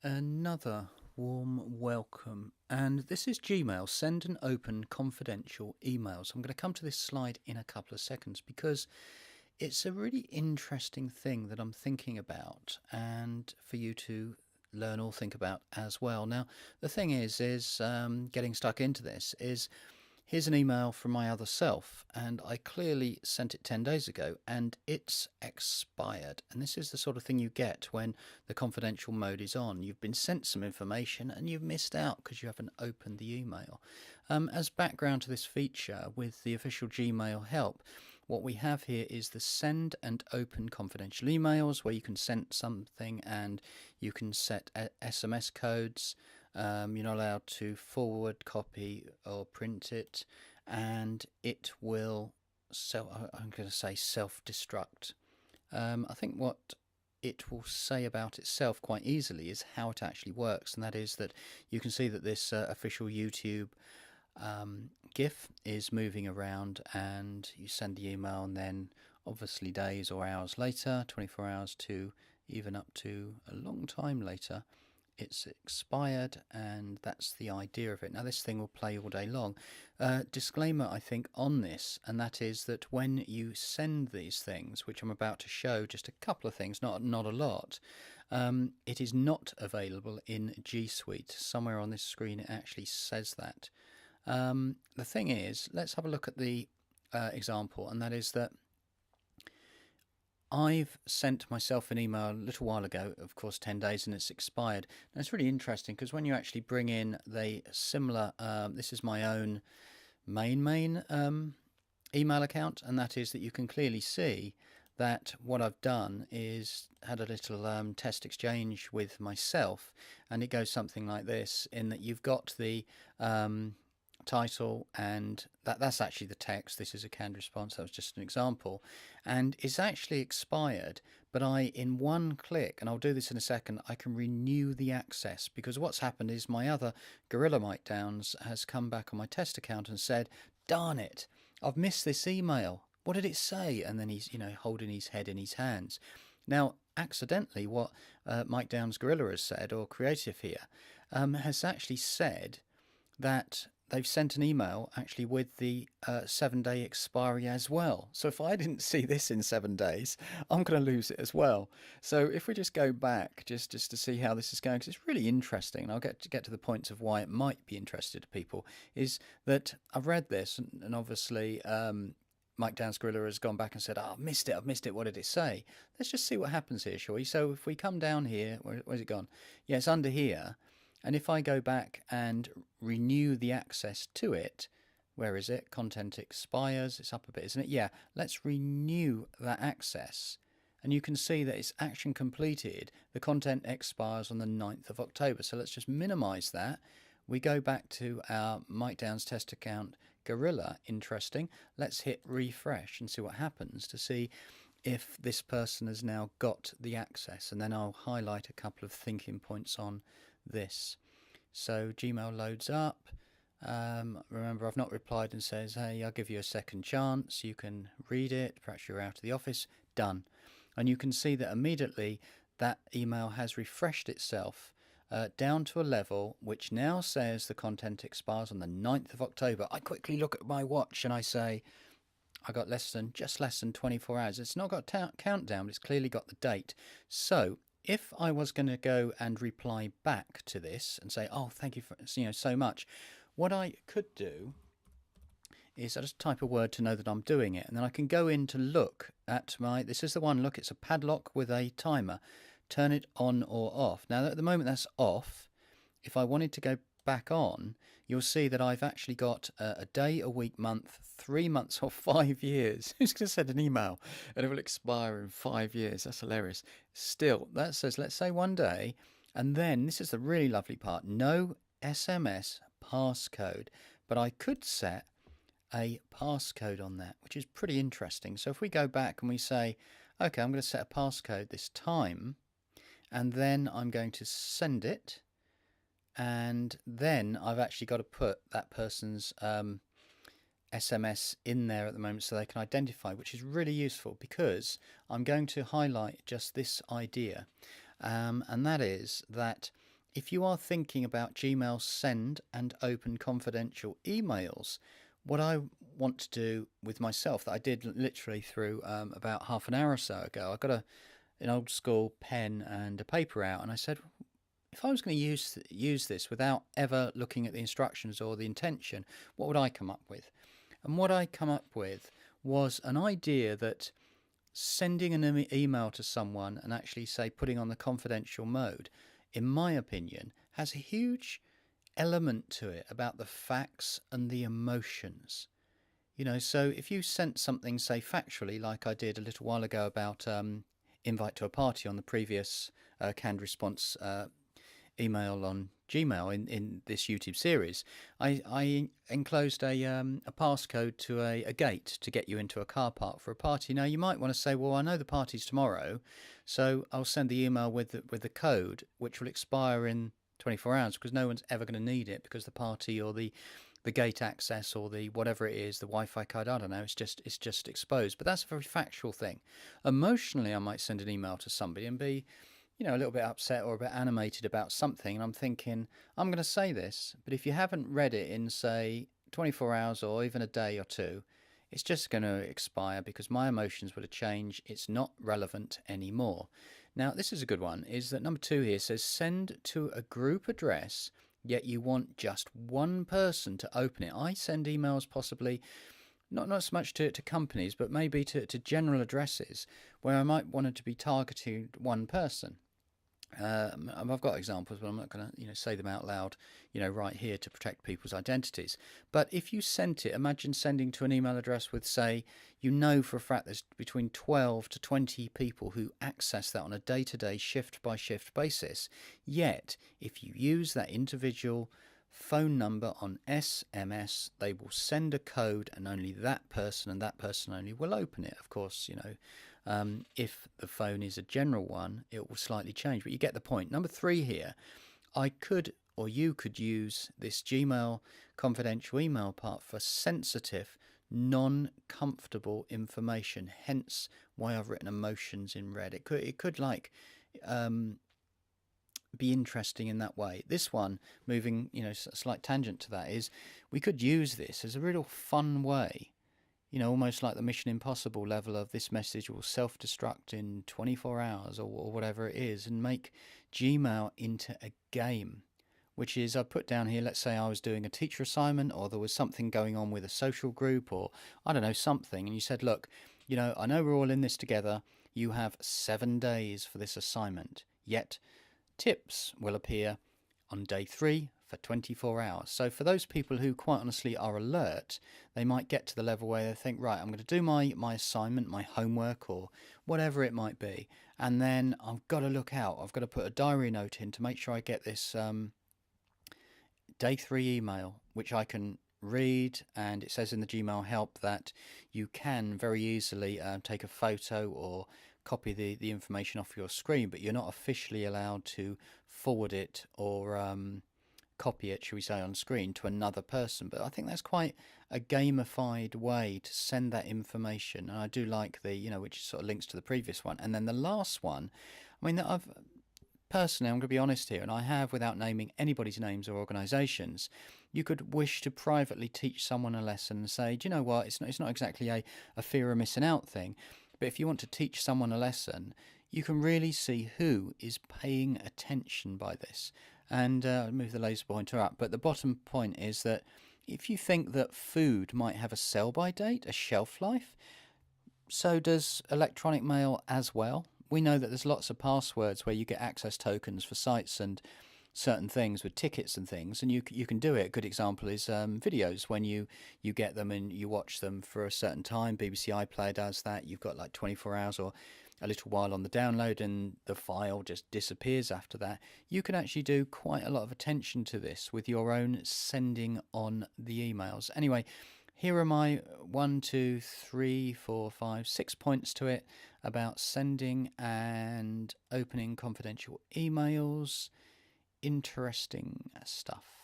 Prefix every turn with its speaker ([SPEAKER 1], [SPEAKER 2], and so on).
[SPEAKER 1] Another warm welcome, and this is Gmail. Send and open confidential emails. I'm going to come to this slide in a couple of seconds because it's a really interesting thing that I'm thinking about, and for you to learn or think about as well. Now, the thing is getting stuck into this is here's an email from my other self, and I clearly sent it 10 days ago, and it's expired. And this is the sort of thing you get when the confidential mode is on. You've been sent some information and you've missed out because you haven't opened the email. As background to this feature with the official Gmail help, what we have here is the send and open confidential emails, where you can send something and you can set SMS codes. You're not allowed to forward, copy, or print it, and it will I'm going to say self-destruct. I think what it will say about itself quite easily is how it actually works, and that is that you can see that this official YouTube GIF is moving around, and you send the email, and then obviously days or hours later, 24 hours to even up to a long time later, it's expired, and that's the idea of it. Now this thing will play all day long. Disclaimer I think on this, and that is that when you send these things, which I'm about to show, just a couple of things, not a lot, it is not available in G Suite. Somewhere on this screen it actually says that. The thing is, let's have a look at the example, and that is that I've sent myself an email a little while ago, of course 10 days, and it's expired. Now it's really interesting because when you actually bring in the similar, this is my own main email account, and that is that you can clearly see that what I've done is had a little test exchange with myself, and it goes something like this, in that you've got the title, and that's actually the text. This is a canned response. That was just an example, and it's actually expired, but in one click, and I'll do this in a second, I can renew the access, because what's happened is my other Gorilla Mike Downs has come back on my test account and said, darn it, I've missed this email, what did it say? And then he's holding his head in his hands. Now accidentally what Mike Downs Gorilla has said, or Creative here, has actually said that they've sent an email actually with the 7-day expiry as well. So if I didn't see this in 7 days, I'm going to lose it as well. So if we just go back just to see how this is going, because it's really interesting, and I'll get to the points of why it might be interesting to people, is that I've read this, and obviously Mike Downs Gorilla has gone back and said, oh, I've missed it, what did it say? Let's just see what happens here, shall we? So if we come down here, where's it gone? Yeah, it's under here. And if I go back and renew the access to it, where is it? Content expires. It's up a bit, isn't it? Yeah, let's renew that access. And you can see that it's action completed. The content expires on the 9th of October. So let's just minimize that. We go back to our Mike Downs test account Gorilla. Interesting. Let's hit refresh and see what happens to see if this person has now got the access. And then I'll highlight a couple of thinking points on this. So Gmail loads up. Remember, I've not replied, and says, hey, I'll give you a second chance, you can read it, perhaps you're out of the office. Done. And you can see that immediately that email has refreshed itself down to a level which now says the content expires on the 9th of October. I quickly look at my watch and I say, I got just less than 24 hours. It's not got a countdown, but it's clearly got the date. So if I was going to go and reply back to this and say, oh, thank you for so much, what I could do is I just type a word to know that I'm doing it, and then I can go in to look at this is the one, look, it's a padlock with a timer. Turn it on or off. Now at the moment that's off. If I wanted to go back on, you'll see that I've actually got a day, a week, month, 3 months, or 5 years. Who's going to send an email and it will expire in 5 years? That's hilarious. Still, that says, let's say 1 day, and then this is the really lovely part, no SMS passcode. But I could set a passcode on that, which is pretty interesting. So if we go back and we say, okay, I'm going to set a passcode this time, and then I'm going to send it, and then I've actually got to put that person's SMS in there at the moment so they can identify, which is really useful because I'm going to highlight just this idea, and that is that if you are thinking about Gmail send and open confidential emails, what I want to do with myself, that I did literally through about half an hour or so ago, I got an old school pen and a paper out, and I said, if I was going to use this without ever looking at the instructions or the intention, what would I come up with? And what I come up with was an idea that sending an email to someone and actually, say, putting on the confidential mode, in my opinion, has a huge element to it about the facts and the emotions. So if you sent something, say, factually, like I did a little while ago about invite to a party on the previous canned response email on Gmail in this YouTube series, I enclosed a passcode to a gate to get you into a car park for a party. Now, you might want to say, well, I know the party's tomorrow, so I'll send the email with the code, which will expire in 24 hours, because no one's ever going to need it, because the party or the gate access or the whatever it is, the Wi-Fi code, I don't know, it's just exposed. But that's a very factual thing. Emotionally, I might send an email to somebody and be, a little bit upset or a bit animated about something, and I'm thinking, I'm going to say this, but if you haven't read it in, say, 24 hours or even a day or two, it's just going to expire because my emotions would have changed. It's not relevant anymore. Now, this is a good one, is that number 2 here says send to a group address, yet you want just one person to open it. I send emails possibly not so much to companies, but maybe to general addresses where I might want it to be targeting one person. I've got examples, but I'm not going to say them out loud right here to protect people's identities. But if you sent it, imagine sending to an email address with, say, for a fact there's between 12 to 20 people who access that on a day-to-day, shift-by-shift basis. Yet, if you use that individual phone number on SMS, they will send a code, and only that person and that person only will open it. Of course, if the phone is a general one, it will slightly change, but you get the point. Number 3 here, you could use this Gmail confidential email part for sensitive, non-comfortable information, hence why I've written emotions in red. It could be interesting in that way. This one, moving, a slight tangent to that, is we could use this as a real fun way, almost like the Mission Impossible level of this message will self-destruct in 24 hours or whatever it is, and make Gmail into a game, which is, I put down here, let's say I was doing a teacher assignment, or there was something going on with a social group, or I don't know, something, and you said, look, I know we're all in this together. You have 7 days for this assignment, yet tips will appear on day 3 for 24 hours. So for those people who quite honestly are alert, they might get to the level where they think, right, I'm going to do my assignment, my homework, or whatever it might be, and then I've got to look out. I've got to put a diary note in to make sure I get this day 3 email, which I can read, and it says in the Gmail help that you can very easily take a photo or copy the information off your screen, but you're not officially allowed to forward it or copy it, shall we say, on screen to another person. But I think that's quite a gamified way to send that information, and I do like the, which sort of links to the previous one. And then the last one, I mean, I'm going to be honest here, and I have, without naming anybody's names or organisations, you could wish to privately teach someone a lesson and say, do you know what, it's not exactly a fear of missing out thing, but if you want to teach someone a lesson, you can really see who is paying attention by this. And I'll move the laser pointer up, but the bottom point is that if you think that food might have a sell-by date, a shelf life, so does electronic mail as well. We know that there's lots of passwords where you get access tokens for sites and certain things with tickets and things, and you can do it. A good example is videos. When you get them and you watch them for a certain time, BBC iPlayer does that. You've got like 24 hours or a little while on the download, and the file just disappears after that. You can actually do quite a lot of attention to this with your own sending on the emails. Anyway, here are my 6 points to it about sending and opening confidential emails. Interesting stuff.